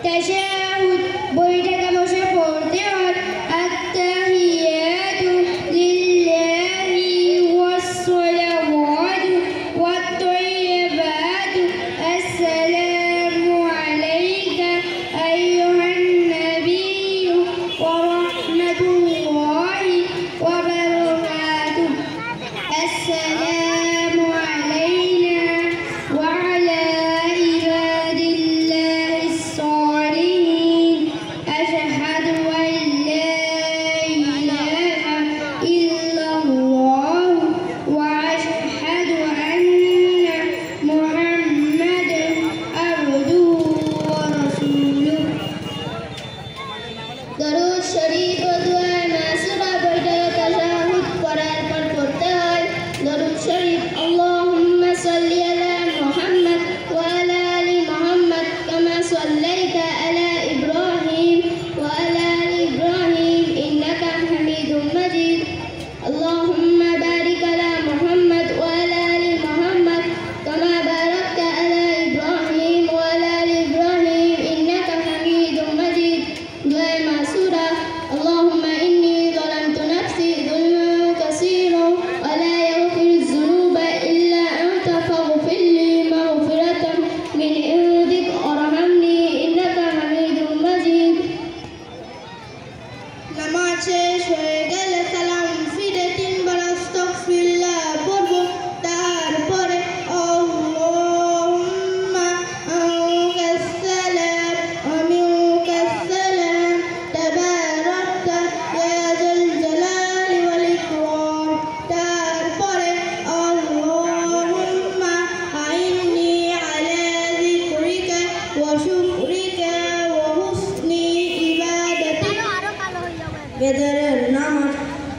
তাশাহুদ বইটাকে বসে পড়তে হয়। আত্তাহিয়াতু লিল্লাহি ওয়াস-সালাওয়াতু ওয়াত-তাইয়্যিবাতু আসসালামু আলাইকা আইয়ুহান নাবিয়্যু ওয়া রাহমাতুল্লাহি ওয়া বারাকাতুহু। السلام علينا وعلى عباد الله الصالحين أشهد أن لا إله إلا الله وأشهد أن محمدا عبده ورسوله দরুদ শরীফ ও দুআ মাসুরা বইটাকে তাশাহুদ করার পর পড়তে হয়। দরুদ শরীফ আল্লাহুম্মা সাল্লি আলা মুহাম্মদ ওয়া আলা আলি মুহাম্মদ কামা সাল্লাইতা আলা ইব্রাহিম ওয়া আলা আলি ইব্রাহিম ইন্নাকা হামিদুম মাজিদ। আল্লাহুম্মা বারিক আলা মুহাম্মদ ওয়া আলা আলি মুহাম্মদ কামা বারাকতা আলা ইব্রাহিম ওয়া আলা আলি ইব্রাহিম ইন্নাকা হামিদুম মাজিদ। দুআ মাসুরা আল্লাহুম্মা ইন্নী যালামতু নাফসি যুলমান কাসীরা ওয়া লা ইয়াগফিরুয যুনুবা ইল্লা আনতা ফাগফির লি মাগফিরাতাম মিন ইনদিক ওয়ারহামনি ইন্নাকা হামিদুম মাজিদ। নামাজ শেষ হয়ে গেলে সালাম ফিরে তিনবার আস্তাগফিরুল্লাহ পড়ব। তারপরে আল্লাহুম্মা আনকাস সালাম ওয়া মিনকাস সালাম তাবারাকতা ইয়া যাল জালালি ওয়াল ইকরাম। তারপরে আল্লাহুম্মা আইন্নি আলা যিকরিকা ওয়া শুকরিকা ওয়া হুসনি ইবাদাতিক।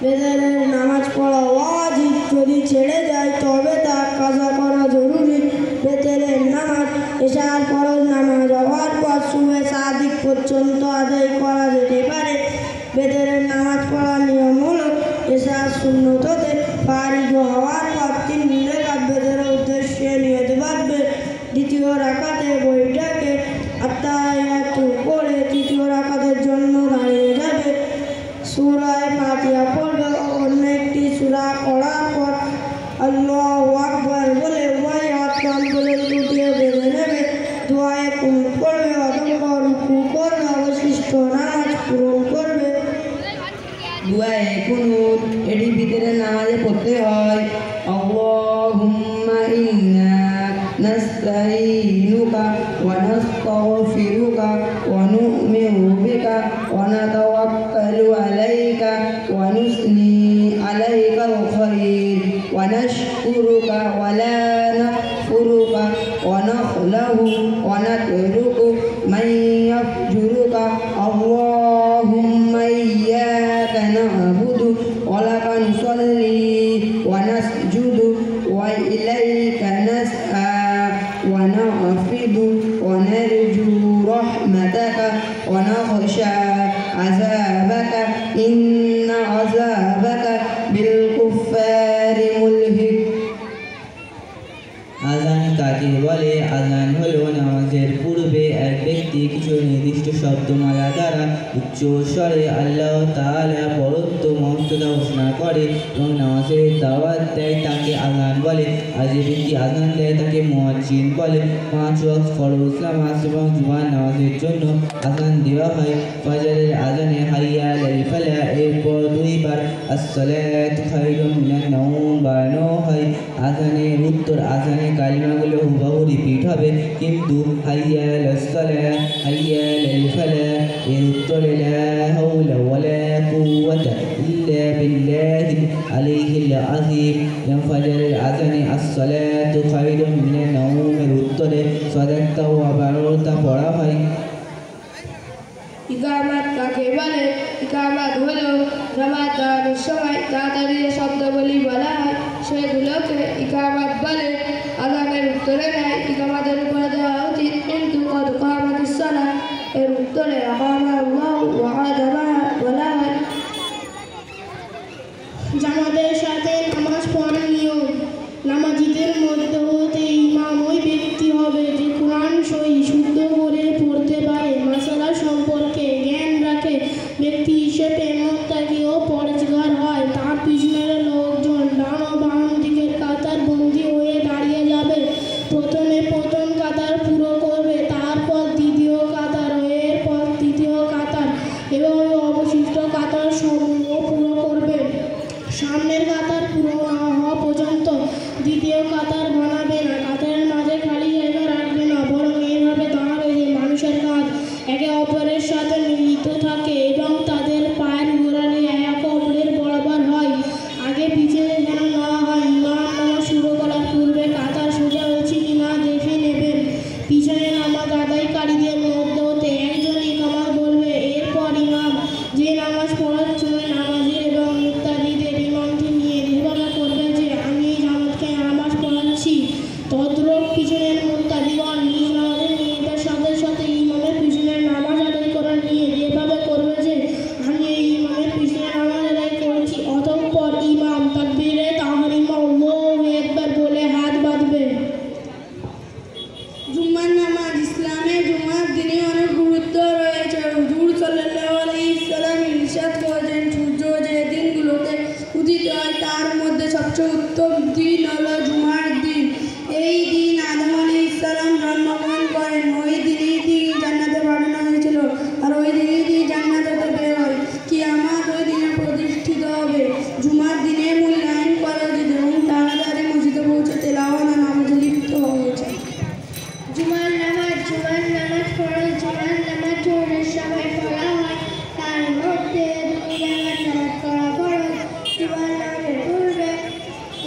বেদারের নামাজ পড়া ওয়াজিব, যদি ছেড়ে যায় তবে তা কাজা করা জরুরি। বেতেরের নামাজ এশার ফরজ নামাজ হওয়ার পর সুবহে সাদিক পর্যন্ত আদায় করা যেতে পারে। বেতেরের নামাজ পড়ার নিয়ম হলো এশার সুন্নত হতে ফারিগ হওয়ার পর 3 রাকাত বেতেরের উদ্দেশ্যে নিয়ত বাঁধবে। দ্বিতীয় রাকাতে বইটাকে আত্তাহিয়াতু পড়ে তৃতীয় রাকাতের জন্য দাঁড়িয়ে যাবে। সূরা ফাতিহা পড়বে। অন্য একটি সূরা পড়ার পর আল্লাহু আকবার বলে উভয় হাত বলে লুটিয়ে বেঁধে নেবে। দোয়ায়ে কুনুত পড়বে অথবা রুকু করবে। অবশিষ্ট নামাজ পূরণ করবে। দুআয়ে কুনুত এটি ভিতরে নামাজে পড়তে হয়। আল্লাহুম্মা ইন্না নাস্তাঈনুকা ওয়া নাস্তাগফিরুকা ওয়া নু'মিনু বিকা ওয়া নাতাওয়াক্কালু আলাইকা ওয়া নুসনি আলাইকাল খায়র ওয়া নাশকুরুকা ওয়া লা নাকফুরুকা ওয়া নাখলাহু ওয়া নাতরুকু মান ইয়াফজুরুকা। আল্লাহুম্মা ইয়্যাকা না'বুদু ওয়া লাকা নুসাল্লি ওয়া নাসজুদু ওয়া ইলাইকা নাসআ ওয়া না'ফিদু ওয়া নারজু রাহমাতাকা ওয়া নাখশা আযাবাকা ইন্না আযাবাকা বিল কুফফারি মুলহিক। আযান কাকে বলে? আযান হলো নামাজের পূর্বে এক ব্যক্তি কিছু নির্দিষ্ট শব্দমালা দ্বারা উচ্চ স্বরে আল্লাহ তাআলা পরত্ব মহত্ত্বতা ঘোষণা করে এবং নামাজের দাওয়াত দেয়, তাকে আযান বলে। আর যে ব্যক্তি আযান দেয় তাকে মুয়াজ্জিন বলে। 5 ওয়াক্ত ফরজ নামাজ এবং জুমার নামাজের জন্য আযান দেওয়া হয়। ফজরের আযানে হাইয়া আলাল ফালাহ এরপর 2 বার আসসালাতু খায়রুম মিনান নাওম বানানো হয়। আযানের উত্তর আযানে কালিমাগুলো হুবহু রিপিট হবে, কিন্তু হাইয়া আলাস সালাহ হাইয়া আলাল ফালাহ এর উত্তরে লা হাওলা ওয়ালা কুওয়াতা ইল্লা বিল্লাহিল আলিয়্যিল আযীম। এবং ফজরের আযানে আসসালাতু খায়রুম মিনান নাওম এর উত্তরে সাদাক্তা ওয়া বারারতা পড়া হয়। ইকামাত কাকে বলে? ইকামাত হলো নামাজ দাঁড়ানোর সময় তাড়াতাড়ি যে শব্দগুলি বলা হয় সেগুলোকে ইকামাত বলে। আযানের উত্তরে নেয় ইকামাতের উপরে দেওয়া উচিত, কিন্তু কদ কামাতিস সালাহ এর উত্তরে আকামা আল্লাহু ওয়া আদামাহা বলা হয়। জামাতের সাথে নামাজ পড়ার নিয়ম। নামাজীদের মধ্যে হতে ইমাম ওই ব্যক্তি হবে যে কোরআন সহি শুদ্ধ করে পড়তে পারে। একে অপরের সাথে মিলিত থাকে এবং তাদের পায়ের গোড়ালি এক অপরের বরাবর হয়। আগে পিছিয়ে যেন না হয়। ইমাম নামাজ শুরু করার পূর্বে কাতার সোজা হয়েছে কিনা দেখে নেবেন। পিছনে নামাজ আদায়কারীদের মধ্য হতে একজন ইকামত বলবে। এরপর ইমাম যে নামাজ পড়াচ্ছে নামাজের এবং মুক্তাদিদের ইমামকে নিয়ে যেভাবে করবে যে আমি এই জামাতকে নামাজ পড়াচ্ছি, তদ্রূপ পিছনের মুক্তাদিগণ নিজ নামাজের নিয়তের সাথে সাথে ইমামের পিছনের নামাজ আদায় করার নিয়ে যেভাবে করবে যে আমি এই ইমামের পিছনে নামাজ আদায় করেছি। অতঃপর ইমাম তাকবীরে তাহরিমা আল্লাহু আকবার বলে হাত বাঁধবে। জুম্মার নামাজ ইসলামে জুমার দিনে অনেক গুরুত্ব রয়েছে। হুজুর সাল্লাল্লাহু আলাইহি সাল্লাম ইরশাদ করেছেন, সূর্য যে দিনগুলোতে উদিত হয় তার মধ্যে সবচেয়ে উত্তম দিন হলো জুমার দিন। এই দিন আদম আলাইহিস সালাম জন্মগ্রহণ করেন। ওই দিনেই তিনি জান্নাতে পাঠানো হয়েছিল আর ওই দিনেই তিনি জান্নাত হতে বের হয়। কিয়ামত ওই দিনে প্রতিষ্ঠিত হবে। জুমার দিনে মূল্যায়ন করা উচিত এবং তাড়াতাড়ি মসজিদে পৌঁছে তেলাওয়াত আর নামাজে লিপ্ত হওয়া উচিত। জুমার নামাজ ফরজ। জুমার নামাজ জোহরের সময় পড়া হয়। তার মধ্যে দুই রাকাত নামাজ পড়া ফরজ। জুমার নামাজের পূর্বে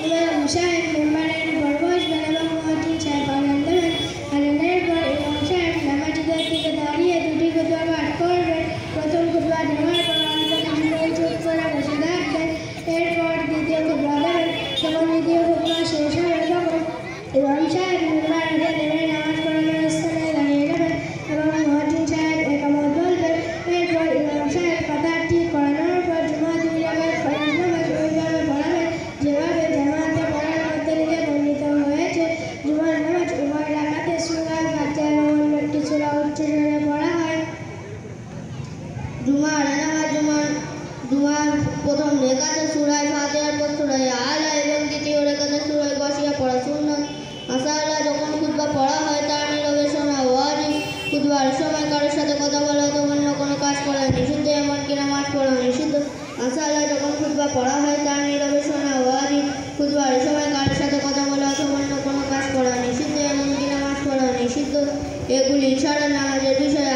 ইমাম সাহেব মিম্বারের উপর বসবেন এবং মুয়াজ্জিন সাহেব আযান দেবেন। আযানের পর ইমাম সাহেব নামাজীদের দিকে দাঁড়িয়ে দুটি খুতবা পাঠ করবেন। প্রথম খুতবা দেওয়ার পর অন্তত জিব্রাইল চুপ করে বসে থাকবেন। এরপর দ্বিতীয় খুতবা দেবেন। যখন দ্বিতীয় খুতবা শেষ হবে তখন ইমাম সাহেব মিম্বারে নেমে নামাজ পড়ানোর স্থানে দাঁড়িয়ে যাবেন এবং মুয়াজ্জিন সাহেব ইকামত বলবেন। এরপর ইমাম সাহেব কাতার ঠিক করানোর পর জুমা দুই রাকাত ফরজ নামাজ ওইভাবে পড়াবেন যেভাবে জামাতে পড়ার পদ্ধতিতে বর্ণিত হয়েছে। জুমার নামাজ উভয় রাকাতে সূরা ফাতিহা এবং অন্য একটি সূরা উচ্চস্বরে পড়া হয়। জুমার প্রথম রেখাতে সূরা ফাতিহার পর সূরা আলা এবং দ্বিতীয় রেখাতে সূরা গাশিয়া পড়া সুন্নাত। মাশাআল্লাহ, যখন খুতবা পড়া হয় তার নীরবে শোনা ওয়াজিব। খুতবার সময় কারোর সাথে কথা বলা অথবা অন্য কোনো কাজ করা নিষিদ্ধ, এমনকি নামাজ পড়া নিষিদ্ধ। মাশাআল্লাহ, যখন খুতবা পড়া হয় তার নীরবে শোনা ওয়াজিব। খুতবার সময় কারোর সাথে কথা বলা অথবা অন্য কোনো কাজ করা নিষিদ্ধ, এমনকি নামাজ পড়া নিষিদ্ধ। এগুলি ইশারা নামাজের বিষয়ে